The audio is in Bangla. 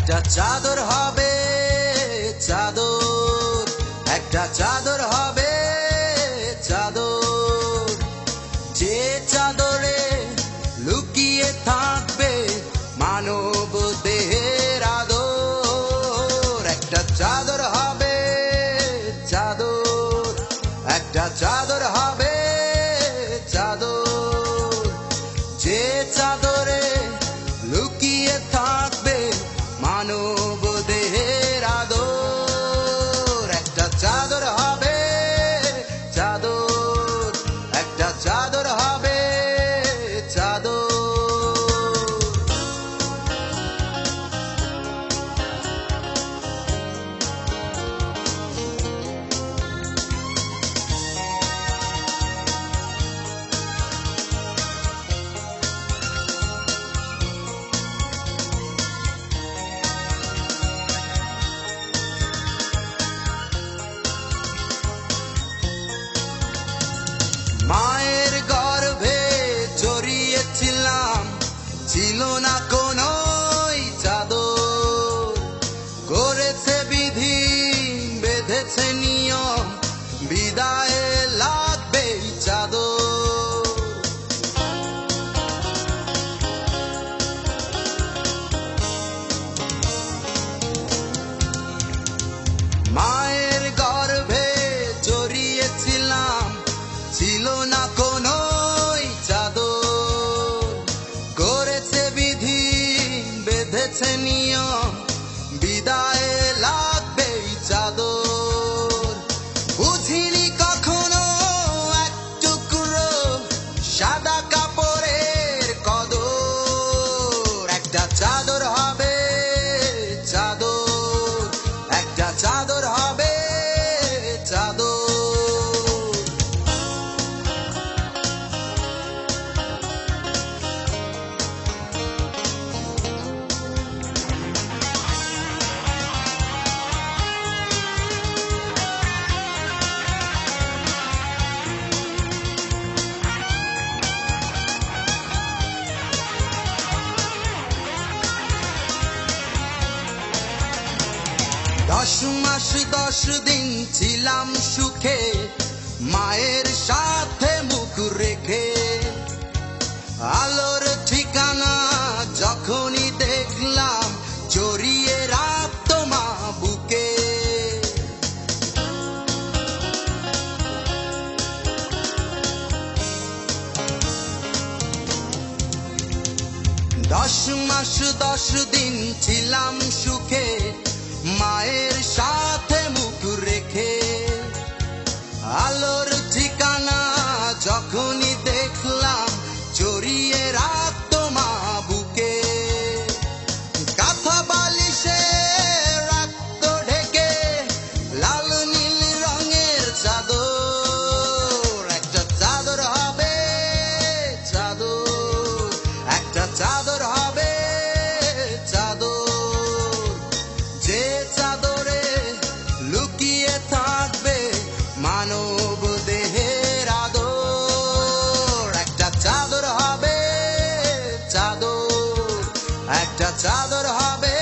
একটা চাদর হবে চাদর, একটা চাদর হবে চাদর, যে চাদরে লুকিয়ে থাকবে মানব দেহের আদর। একটা চাদর হবে চাদর, একটা চাদর হবে চাদর, যে চাদরে লুকিয়ে থাকবে মানব দেহের আদর। একটা চাদর হবে চাদর, একটা চাদর হবে চাদর। মায়ের গর্ভে জড়িয়েছিলাম, ছিল না কোনো চাদর, করেছে বিধি বেঁধেছে নিয়ম, বিদায়ে লাগবে চাদর। মায়ের গর্ভে জড়িয়েছিলাম, ছিল না কোনো চাদর, করেছে বিধি বেঁধেছে নিয়ম, বিদায়ে লাগবে চাদর। বুঝিনি কখনো এক টুকরো সাদা কাপড়ের কদর। একটা চাদর হবে চাদর, একটা চাদর হবে চাদর। দশ মাস 10 দিন ছিলাম সুখে, মায়ের সাথে মুখ রেখে। আলোর ঠিকানা যখনই দেখলাম, জড়িয়ে রাখত মা বুকে। 10 মাস 10 দিন ছিলাম সুখে, মায়ের সাথে মুখ রেখে। আলোর ঠিকানা যখনই দেখলাম, জড়িয়ে রাখত মা বুকে। কাঁথা বালিশে রাখত ঢেকে লাল নীল রঙের চাদর। একটা চাদর হবে চাদর, একটা চাদর হবে চাদর, যে চাদরে লুকিয়ে থাকবে মানব দেহের আদর। একটা চাদর হবে চাদর, একটা চাদর হবে